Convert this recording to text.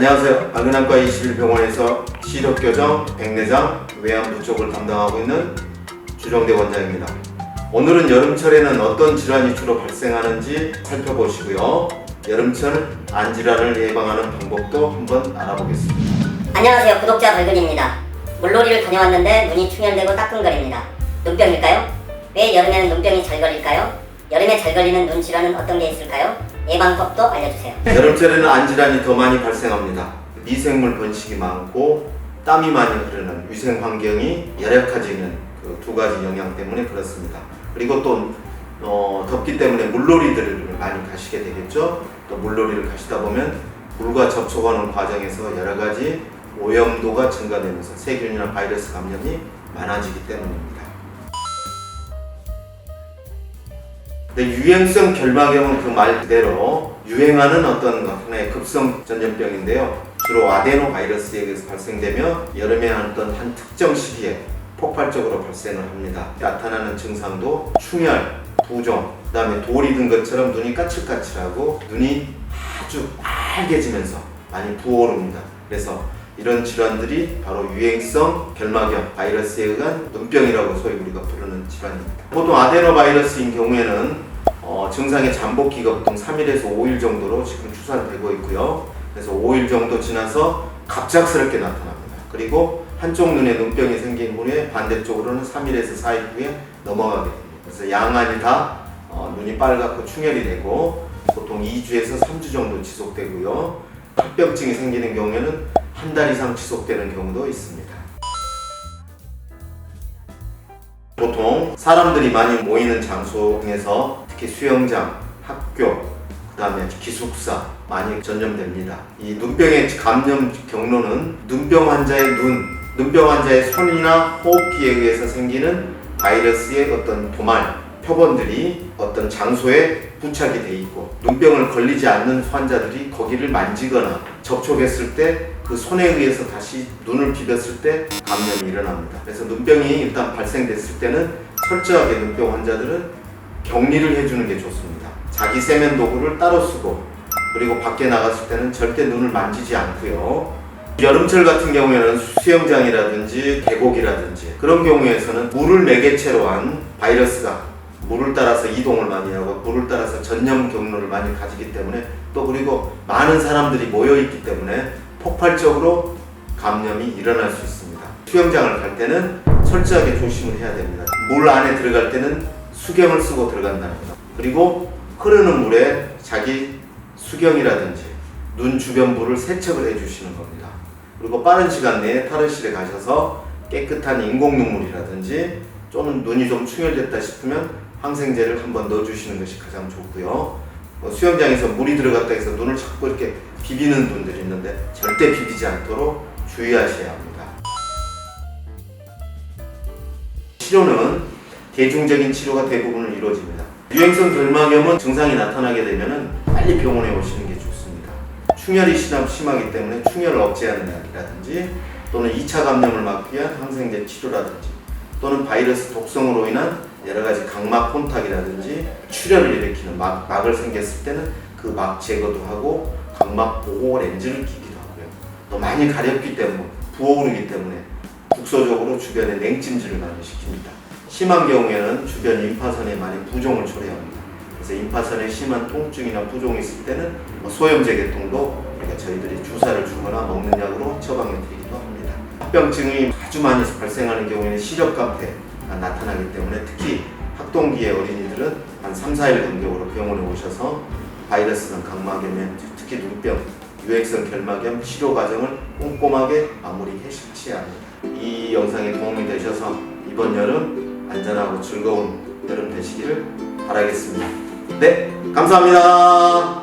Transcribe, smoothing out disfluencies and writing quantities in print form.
안녕하세요. 안근안과 21병원에서 시력교정, 백내장, 외안부 쪽을 담당하고 있는 주정대 원장입니다. 오늘은 여름철에는 어떤 질환이 주로 발생하는지 살펴보시고요. 여름철 안질환을 예방하는 방법도 한번 알아보겠습니다. 안녕하세요. 구독자 벌근입니다. 물놀이를 다녀왔는데 눈이 충혈되고 따끔거립니다. 눈병일까요? 왜 여름에는 눈병이 잘 걸릴까요? 여름에 잘 걸리는 눈 질환은 어떤 게 있을까요? 예방법도 알려주세요. 여름철에는 안질환이 더 많이 발생합니다. 미생물 번식이 많고 땀이 많이 흐르는 위생 환경이 열악해지는 그 두 가지 영향 때문에 그렇습니다. 그리고 또 덥기 때문에 물놀이들을 많이 가시게 되겠죠. 또 물놀이를 가시다 보면 물과 접촉하는 과정에서 여러 가지 오염도가 증가되면서 세균이나 바이러스 감염이 많아지기 때문입니다. 근데 유행성 결막염은 그 말 그대로 유행하는 어떤 하나의 급성 전염병인데요. 주로 아데노바이러스에 의해서 발생되며 여름에 어떤 한 특정 시기에 폭발적으로 발생을 합니다. 나타나는 증상도 충혈, 부종, 그 다음에 돌이 든 것처럼 눈이 까칠까칠하고 눈이 아주 빨개지면서 많이 부어오릅니다. 그래서 이런 질환들이 바로 유행성 결막염 바이러스에 의한 눈병이라고 소위 우리가 부르는 질환입니다. 보통 아데노바이러스인 경우에는 증상의 잠복기가 보통 3일에서 5일 정도로 지금 추산되고 있고요. 그래서 5일 정도 지나서 갑작스럽게 나타납니다. 그리고 한쪽 눈에 눈병이 생긴 후에 반대쪽으로는 3일에서 4일 후에 넘어가게 됩니다. 그래서 양안이 다 눈이 빨갛고 충혈이 되고 보통 2주에서 3주 정도 지속되고요. 합병증이 생기는 경우에는 한 달 이상 지속되는 경우도 있습니다. 보통 사람들이 많이 모이는 장소 중에서 특히 수영장, 학교, 그 다음에 기숙사 많이 전염됩니다. 이 눈병의 감염 경로는 눈병 환자의 눈병 환자의 손이나 호흡기에 의해서 생기는 바이러스의 어떤 도말, 표본들이 어떤 장소에 부착이 돼 있고 눈병을 걸리지 않는 환자들이 거기를 만지거나 접촉했을 때 그 손에 의해서 다시 눈을 비볐을 때 감염이 일어납니다. 그래서 눈병이 일단 발생됐을 때는 철저하게 눈병 환자들은 격리를 해주는 게 좋습니다. 자기 세면 도구를 따로 쓰고 그리고 밖에 나갔을 때는 절대 눈을 만지지 않고요. 여름철 같은 경우에는 수영장이라든지 계곡이라든지 그런 경우에서는 물을 매개체로 한 바이러스가 물을 따라서 이동을 많이 하고 물을 따라서 전염 경로를 많이 가지기 때문에 또 그리고 많은 사람들이 모여있기 때문에 폭발적으로 감염이 일어날 수 있습니다. 수영장을 갈 때는 철저하게 조심을 해야 됩니다. 물 안에 들어갈 때는 수경을 쓰고 들어간다는 것. 그리고 흐르는 물에 자기 수경이라든지 눈 주변 물을 세척을 해주시는 겁니다. 그리고 빠른 시간 내에 탈의실에 가셔서 깨끗한 인공 눈물이라든지 또는 눈이 좀 충혈됐다 싶으면 항생제를 한번 넣어주시는 것이 가장 좋고요. 수영장에서 물이 들어갔다 해서 눈을 자꾸 이렇게 비비는 분들이 있는데 절대 비비지 않도록 주의하셔야 합니다. 치료는 대중적인 치료가 대부분 이루어집니다. 유행성 결막염은 증상이 나타나게 되면 빨리 병원에 오시는 게 좋습니다. 충혈이 심하기 때문에 충혈을 억제하는 약이라든지 또는 2차 감염을 막기 위한 항생제 치료라든지 또는 바이러스 독성으로 인한 여러 가지 각막 혼탁이라든지 출혈을 일으키는 막을 생겼을 때는 그 막 제거도 하고 각막 보호 렌즈를 끼기도 하고요. 또 많이 가렵기 때문에 부어오르기 때문에 국소적으로 주변에 냉찜질을 많이 시킵니다. 심한 경우에는 주변 임파선에 많이 부종을 초래합니다. 그래서 임파선에 심한 통증이나 부종이 있을 때는 소염제 계통도 그러니까 저희들이 주사를 주거나 먹는 약으로 처방해 드리기도 합니다. 합병증이 아주 많이 발생하는 경우에는 시력감퇴가 나타나기 때문에 특히 학동기의 어린이들은 한 3-4일 간격으로 병원에 오셔서 바이러스성 각막염, 특히 눈병, 유행성 결막염 치료 과정을 꼼꼼하게 마무리하셔야 합니다. 이 영상이 도움이 되셔서 이번 여름 안전하고 즐거운 여름 되시기를 바라겠습니다. 네, 감사합니다.